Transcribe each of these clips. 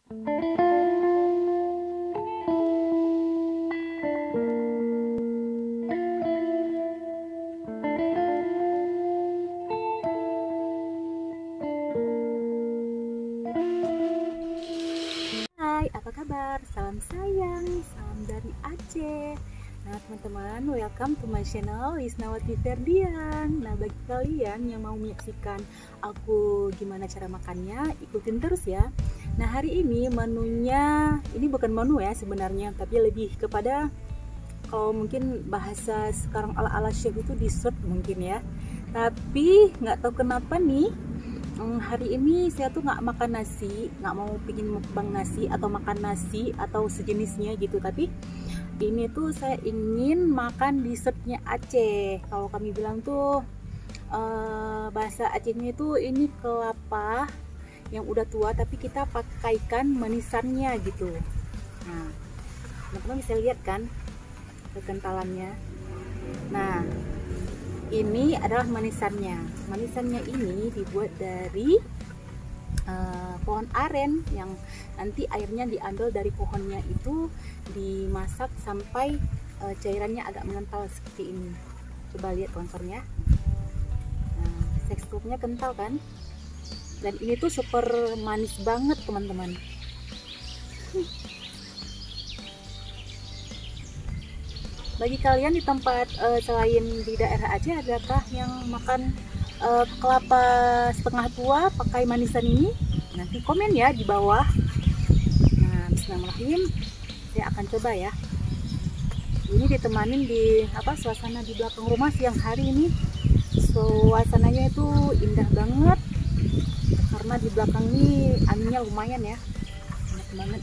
Hai, apa kabar? Salam sayang, salam dari Aceh. Nah teman-teman, welcome to my channel Lisnawati Ferdian. Nah bagi kalian yang mau menyaksikan aku gimana cara makannya, ikutin terus ya. Nah hari ini menunya, ini bukan menu ya sebenarnya, tapi lebih kepada kalau mungkin bahasa sekarang ala-ala chef itu dessert mungkin ya. Tapi nggak tahu kenapa nih, hari ini saya tuh nggak makan nasi, nggak mau bikin mukbang nasi atau makan nasi atau sejenisnya gitu. Tapi ini tuh saya ingin makan dessertnya Aceh. Kalau kami bilang tuh bahasa Acehnya itu ini kelapa yang udah tua tapi kita pakaikan manisannya gitu. Nah, teman-teman bisa lihat kan kekentalannya. Nah, ini adalah manisannya. Manisannya ini dibuat dari pohon aren yang nanti airnya diambil dari pohonnya itu, dimasak sampai cairannya agak mengental seperti ini. Coba lihat kawan-kawan ya. Nah, teksturnya kental kan? Dan ini tuh super manis banget teman-teman. Bagi kalian di tempat selain di daerah Aceh, adakah yang makan kelapa setengah tua pakai manisan ini? Nanti komen ya di bawah. Nah, bismillahirrahmanirrahim. Saya akan coba ya. Ini ditemanin di suasana di belakang rumah siang hari ini. Suasananya itu indah banget karena di belakang ini anginnya lumayan ya. Enak banget.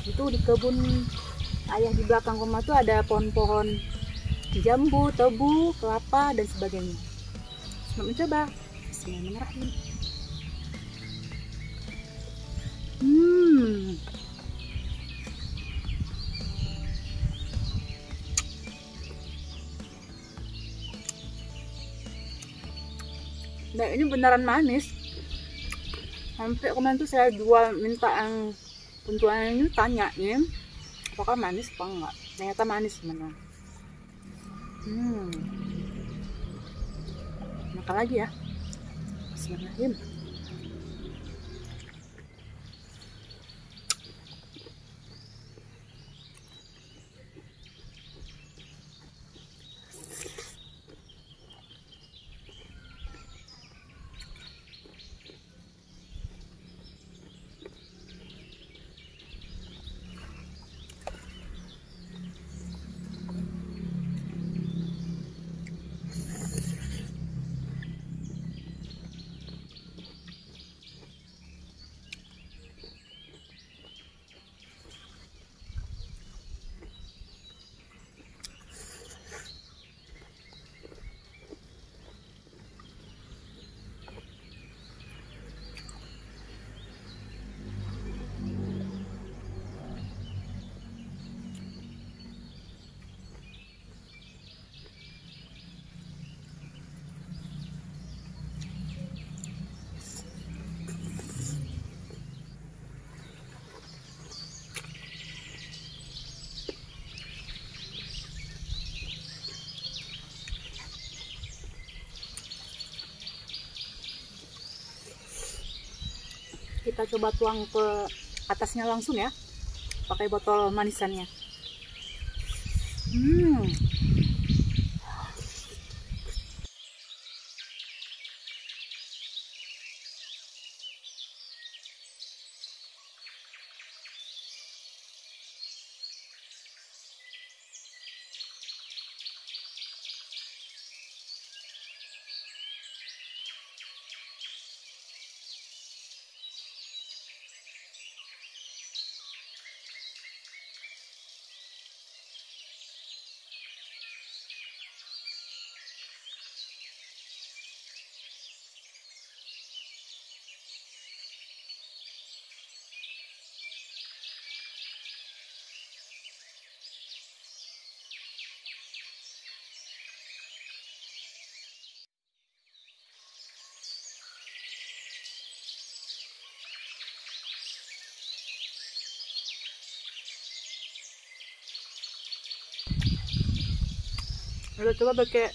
Itu di kebun ayah di belakang rumah tuh ada pohon-pohon jambu, tebu, kelapa dan sebagainya. Selamat mencoba. Bismillahirrahmanirrahim. Nah ini beneran manis. Sampai kemarin tuh saya jual minta yang penjualnya ini tanyain apakah manis apa enggak. Ternyata manis beneran. Makan lagi ya. Bismillahirrahmanirrahim. Kita coba tuang ke atasnya langsung ya, pakai botol manisannya. Udah coba pakai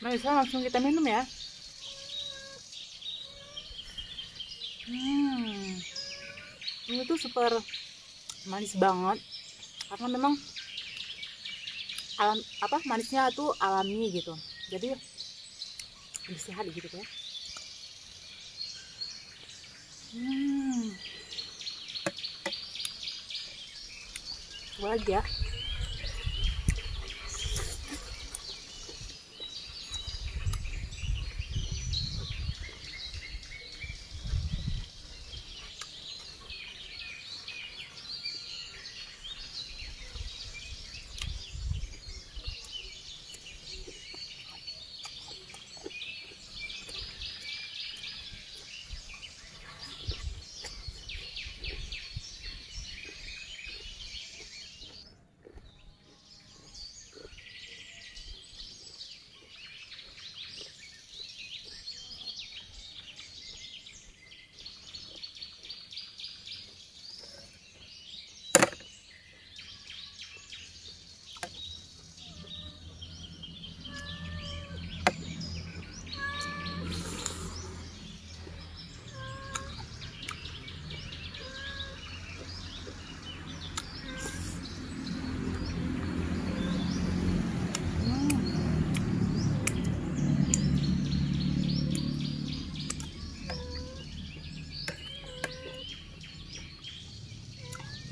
manisnya, langsung kita minum ya. Ini tuh super manis banget karena memang manisnya tuh alami gitu, jadi lebih sehat gitu ya. Coba lagi ya.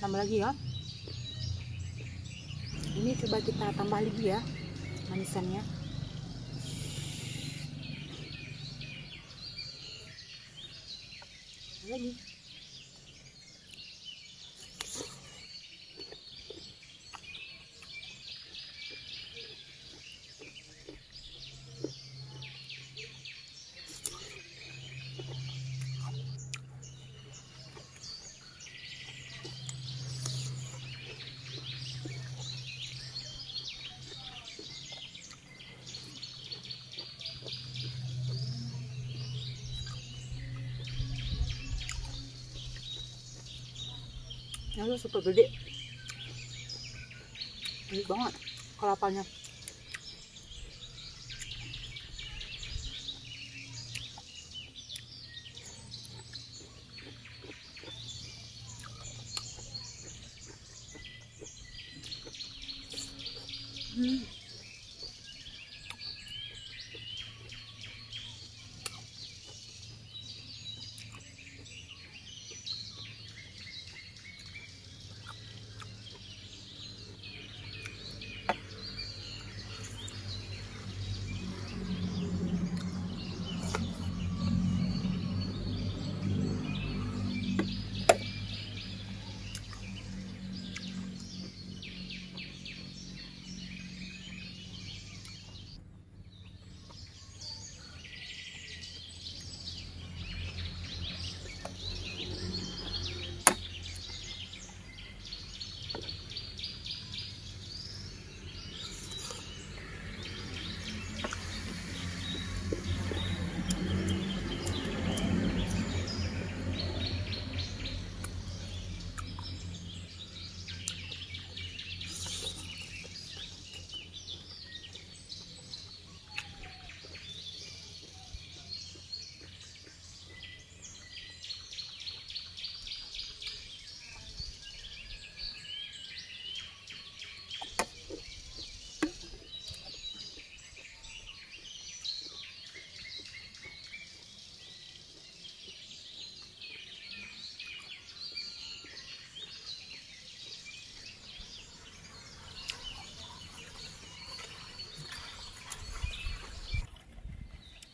Tambah lagi ya. Ini coba kita tambah lagi ya manisannya. Lagi. Ini super gede, gede banget kelapanya.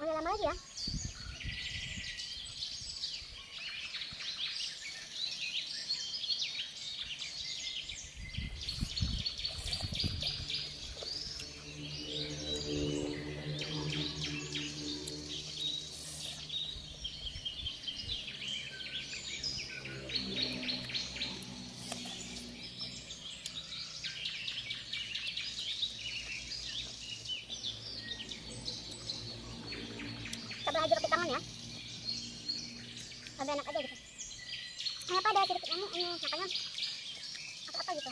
Boleh lama lagi ya. Coba aja pakai tangan ya. Lebih enak aja gitu. Apa ada sedikit ini makanya apa gitu.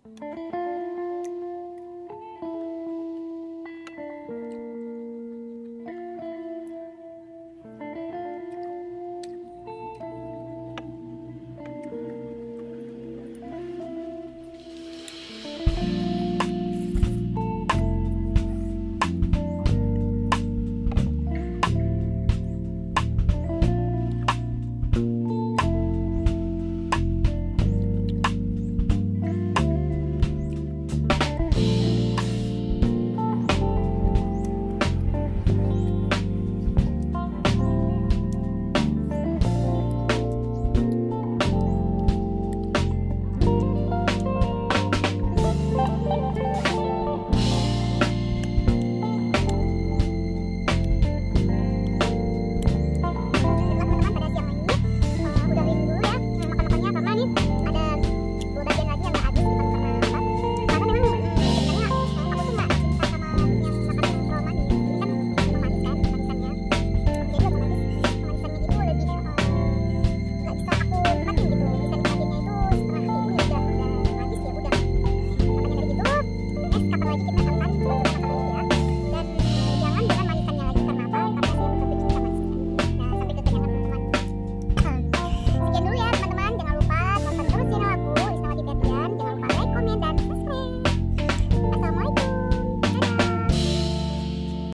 Oke.